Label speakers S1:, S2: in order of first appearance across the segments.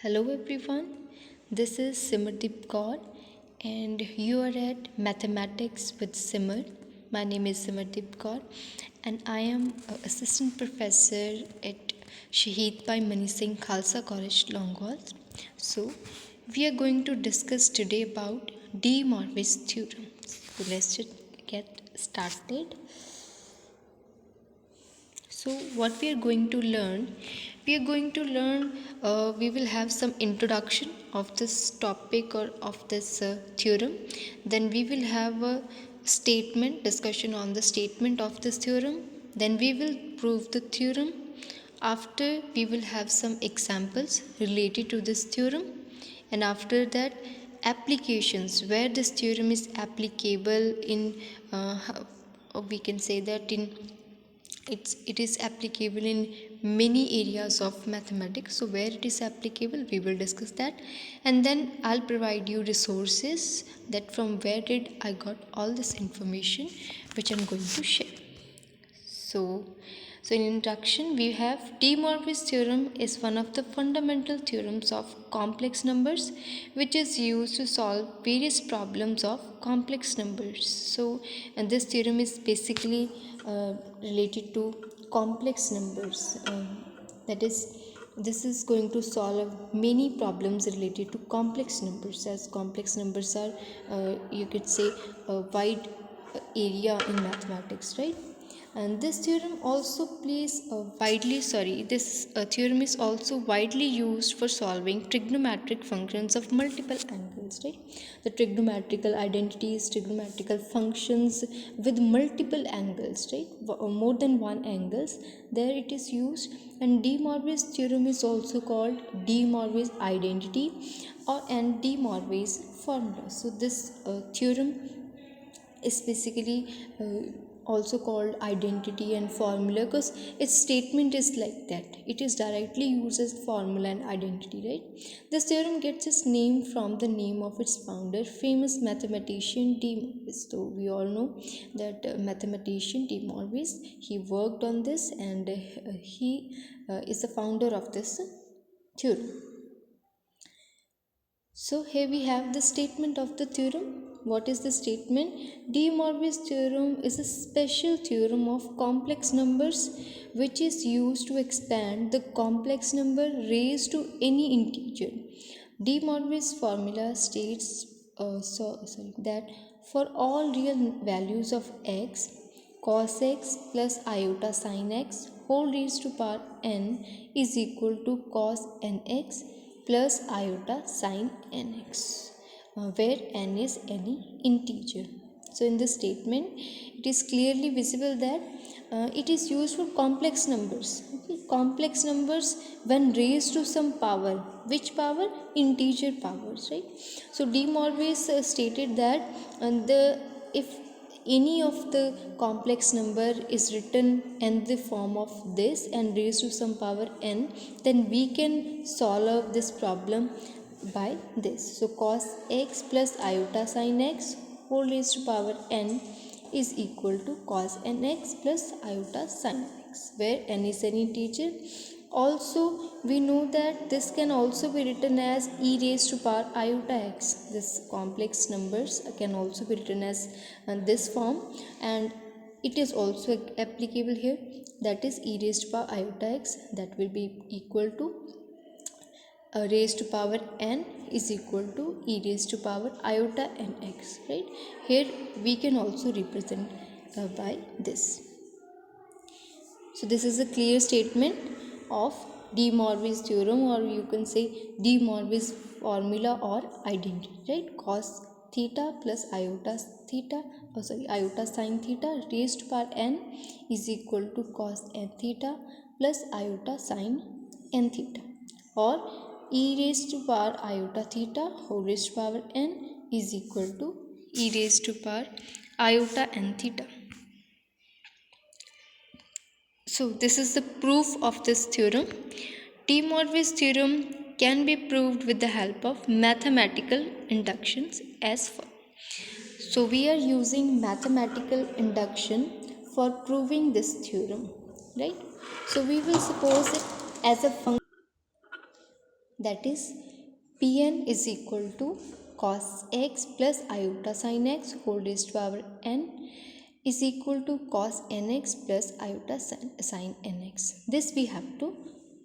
S1: Hello everyone, this is Simardeep Kaur and you are at Mathematics with Simar. My name is Simardeep Kaur and I am Assistant Professor at Shahid Bhai Mani Singh Khalsa College, Longwal. So, we are going to discuss today about De Moivre's theorem. So, let's just get started. So, what we are going to learn, we will have some introduction of this topic or of this theorem. Then we will have a discussion on the statement of this theorem. Then we will prove the theorem. After, we will have some examples related to this theorem. And after that, applications where this theorem is applicable in, we can say that it is applicable in many areas of mathematics. So where it is applicable, we will discuss that, and then I'll provide you resources that from where did I got all this information which I'm going to share. So in introduction, we have De Moivre's theorem is one of the fundamental theorems of complex numbers, which is used to solve various problems of complex numbers. So, and this theorem is basically related to complex numbers. That is, this is going to solve many problems related to complex numbers, as complex numbers are, you could say, a wide area in mathematics, right? And this theorem also this theorem is also widely used for solving trigonometric functions of multiple angles, right? The trigonometrical identities, trigonometrical functions with multiple angles, right? More than one angles, there it is used. And De Moivre's theorem is also called De Moivre's identity and De Moivre's formula. So this theorem is basically also called identity and formula, because its statement is like that. It is directly used as formula and identity, right? This theorem gets its name from the name of its founder, famous mathematician De Moivre. So we all know that mathematician De Moivre, he worked on this, and he is the founder of this theorem. So here we have the statement of the theorem. What is the statement? De Moivre's theorem is a special theorem of complex numbers which is used to expand the complex number raised to any integer. De Moivre's formula states that for all real values of x, cos x plus iota sin x whole raised to power n is equal to cos nx plus iota sin nx, where n is any integer. So in this statement, it is clearly visible that it is used for complex numbers. Okay? Complex numbers when raised to some power. Which power? Integer powers, right? So De Moivre stated that if any of the complex number is written in the form of this and raised to some power n, then we can solve this problem by this. So cos x plus iota sin x whole raised to power n is equal to cos nx plus iota sin x, where n is an integer. Also, we know that this can also be written as e raised to power iota x. This complex numbers can also be written as this form, and it is also applicable here. That is e raised to power iota x, that will be equal to raised to power n is equal to e raised to power iota nx, right? Here we can also represent by this. So this is a clear statement of De Moivre's theorem, or you can say De Moivre's formula or identity, right? Cos theta plus iota sin theta raised to power n is equal to cos n theta plus iota sin n theta, or e raised to power iota theta whole raised to power n is equal to e raised to power iota n theta. So this is the proof of this theorem. De Moivre's theorem can be proved with the help of mathematical inductions as follows. So we are using mathematical induction for proving this theorem, right? So we will suppose it as a function. that is Pn is equal to cos x plus iota sin x whole raised to power n is equal to cos nx plus iota sin nx. This we have to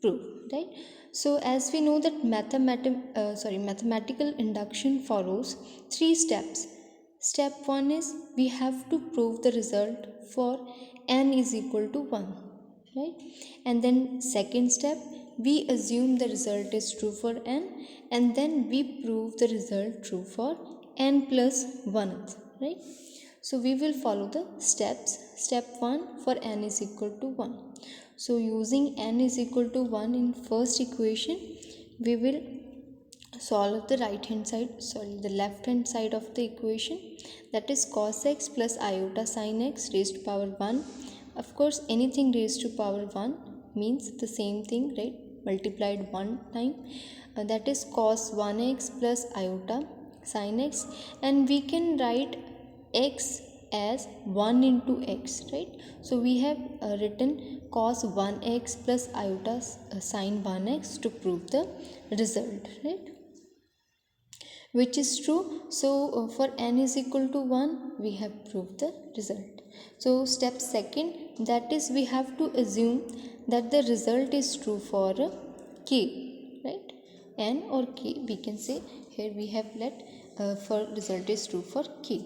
S1: prove, right? So as we know that mathematical induction follows three steps. Step 1 is we have to prove the result for n is equal to 1, right? And then second step, we assume the result is true for n, and then we prove the result true for n plus 1th, right? So we will follow the steps. Step 1, for n is equal to 1. So using n is equal to 1 in first equation, we will solve the left hand side of the equation, that is cos x plus iota sin x raised to power 1. Of course anything raised to power 1 means the same thing, right? Multiplied one time, that is cos 1x plus iota sin x, and we can write x as 1 into x, right? So we have written cos 1x plus iota sin 1x to prove the result, right? Which is true. So for n is equal to 1, we have proved the result. So step second, that is we have to assume that the result is true for k, right? N or k, we can say here we have let for result is true for k.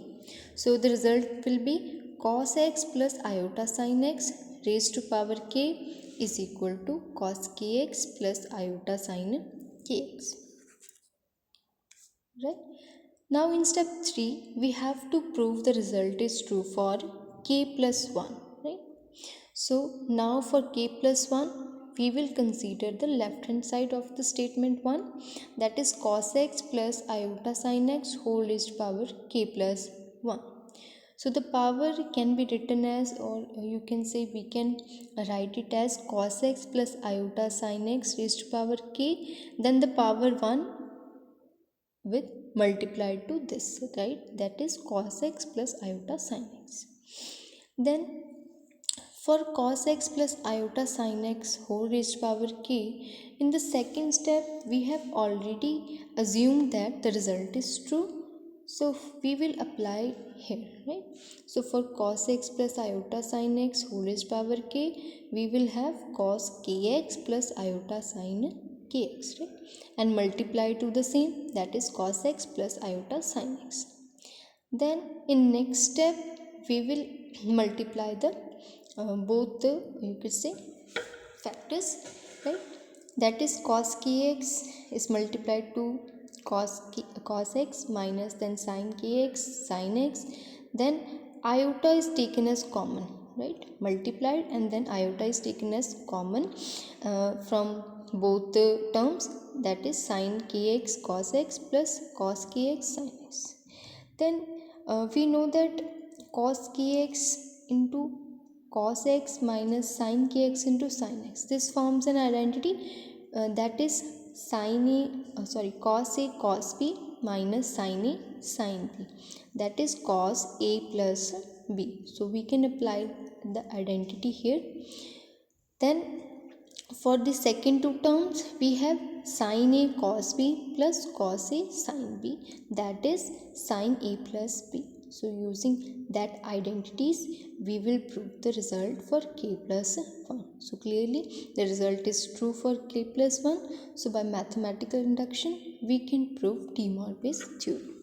S1: So the result will be cos x plus iota sin x raised to power k is equal to cos kx plus iota sin kx, right? Now in step 3, we have to prove the result is true for k plus 1, right? So now for k plus 1, we will consider the left hand side of the statement 1, that is cos x plus iota sin x whole raised to power k plus 1. So the power can be written as, or you can say we can write it as cos x plus iota sin x raised to power k, then the power 1 with multiplied to this, right? That is cos x plus iota sin x. Then for cos x plus iota sin x whole raised to power k, in the second step we have already assumed that the result is true, so we will apply here, right? So for cos x plus iota sin x whole raised to power k, we will have cos kx plus iota sin kx, right? And multiply to the same, that is cos x plus iota sin x. Then in next step we will multiply the both the, you could say, factors, right? That is cos kx is multiplied to cos x minus then sin kx sin x, then iota is taken as common, right? Multiplied, and then iota is taken as common from both the terms, that is sin kx cos x plus cos kx sin x. Then we know that cos kx into cos x minus sin kx into sin x, this forms an identity, that is cos a cos b minus sin a sin b, that is cos a plus b. So we can apply the identity here. Then for the second two terms, we have sin a cos b plus cos a sin b, that is sin a plus b. So using that identities, we will prove the result for k plus 1. So clearly the result is true for k plus 1. So by mathematical induction, we can prove De Moivre's theorem.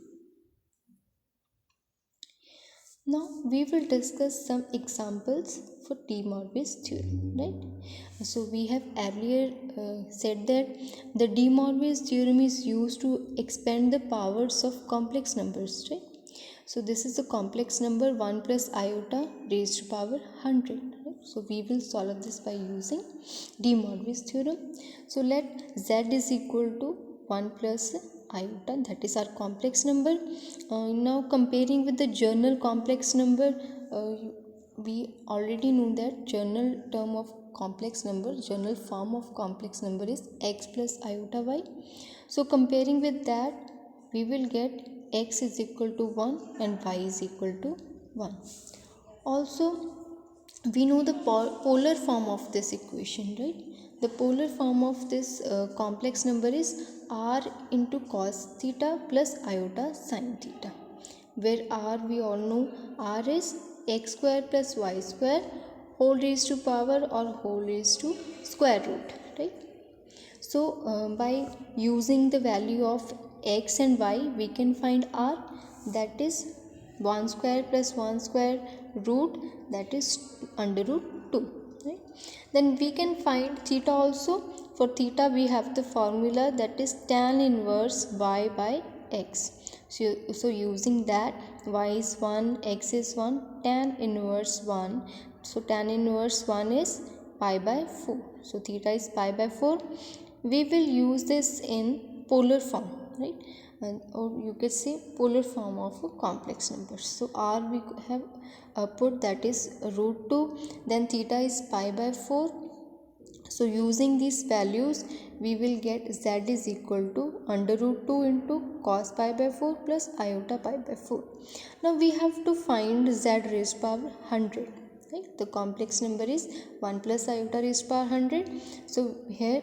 S1: Now we will discuss some examples for De Moivre's theorem, right? So we have earlier said that the De Moivre's theorem is used to expand the powers of complex numbers, right? So this is a complex number 1 plus iota raised to power 100, right? So we will solve this by using De Moivre's theorem. So let z is equal to 1 plus iota, that is our complex number. Now comparing with the general complex number, we already know that general term of complex number, general form of complex number is x plus iota y. So comparing with that, we will get x is equal to 1 and y is equal to 1. Also we know the polar form of this equation, right? The polar form of this complex number is r into cos theta plus iota sin theta, where r we all know r is x square plus y square whole raised to power or whole raised to square root, right? So by using the value of x and y we can find r, that is 1 square plus 1 square root, that is under root 2, right? Then we can find theta also. For theta we have the formula, that is tan inverse y by x. So using that, y is 1, x is 1, tan inverse 1, so tan inverse 1 is pi by 4, so theta is pi by 4. We will use this in polar form, right? Or you could say polar form of a complex number. So r we have put, that is root 2, then theta is pi by 4. So using these values we will get z is equal to under root 2 into cos pi by 4 plus iota pi by 4. Now we have to find z raised power 100, right? The complex number is 1 plus iota raised power 100. So here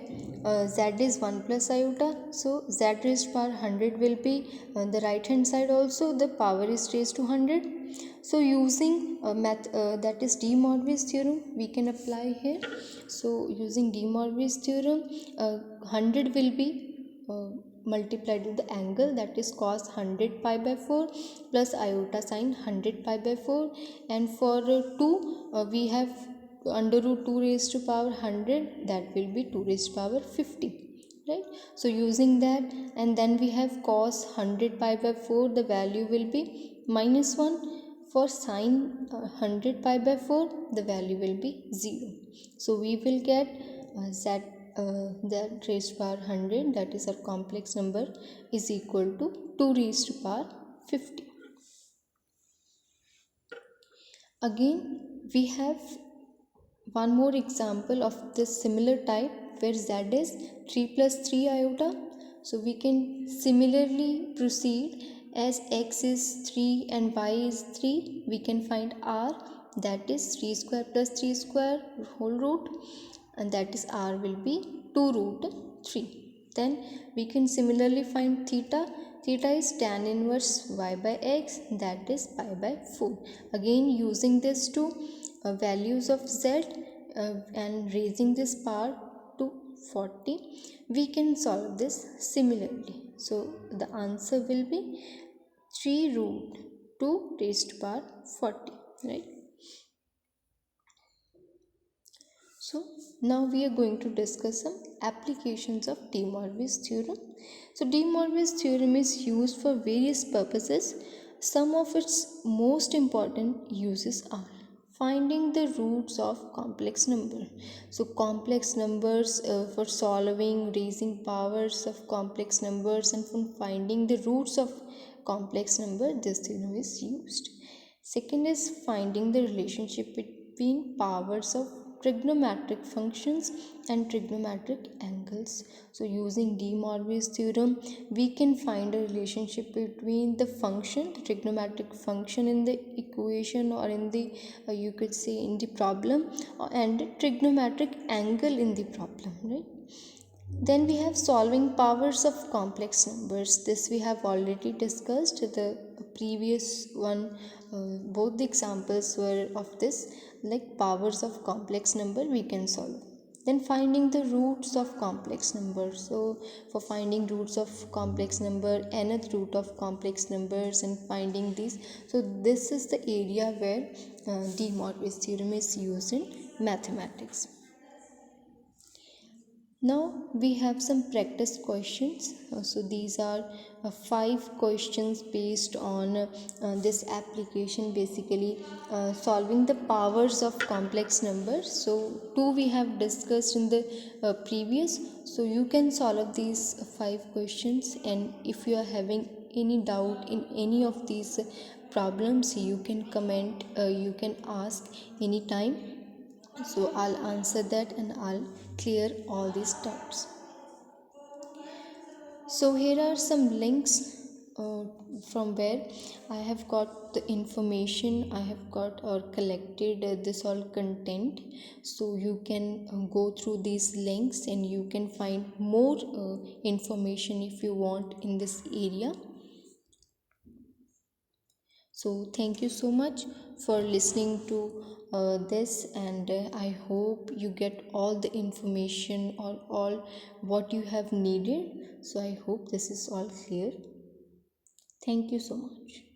S1: z is 1 plus iota, so z raised power 100 will be on the right hand side also, the power is raised to 100. So using that is De Moivre's theorem we can apply here. So using De Moivre's theorem, 100 will be multiplied with the angle, that is cos 100 pi by 4 plus iota sin 100 pi by 4, and for 2 we have under root 2 raised to power 100, that will be 2 raised to power 50, right? So using that, and then we have cos 100 pi by 4, the value will be minus 1. For sin 100 pi by 4, the value will be 0. So we will get that raised to power 100, that is our complex number, is equal to 2 raised to power 50. Again we have one more example of this similar type, where z is 3 plus 3 iota. So we can similarly proceed. As x is 3 and y is 3, we can find r, that is 3 square plus 3 square whole root, and that is r will be 2 root 3. Then we can similarly find theta. Theta is tan inverse y by x, that is pi by 4. Again using these two values of z and raising this power to 40, we can solve this similarly. So the answer will be 3 root 2 raised to power 40, right? So now we are going to discuss some applications of De Moivre's theorem. So De Moivre's theorem is used for various purposes. Some of its most important uses are finding the roots of complex number. So complex numbers, for solving, raising powers of complex numbers, and for finding the roots of complex number, this theorem is used. Second is finding the relationship between powers of trigonometric functions and trigonometric angles. So using De Moivre's theorem, we can find a relationship between the function, the trigonometric function in the equation, or in the you could say in the problem, and the trigonometric angle in the problem, right? Then we have solving powers of complex numbers. This we have already discussed. The previous one, both the examples were of this, like powers of complex number we can solve. Then finding the roots of complex number. So for finding roots of complex number, nth root of complex numbers, and finding these, so this is the area where De Moivre's theorem is used in mathematics. Now we have some practice questions. So these are 5 questions based on this application, basically solving the powers of complex numbers. So 2 we have discussed in the previous. So you can solve these 5 questions, and if you are having any doubt in any of these problems, you can comment, you can ask anytime. So I'll answer that and I'll clear all these doubts. So here are some links uh, from where I have got the information, I have got or collected this all content. So you can go through these links and you can find more information if you want in this area. So thank you so much for listening to this, and I hope you get all the information or all what you have needed. So I hope this is all clear. Thank you so much.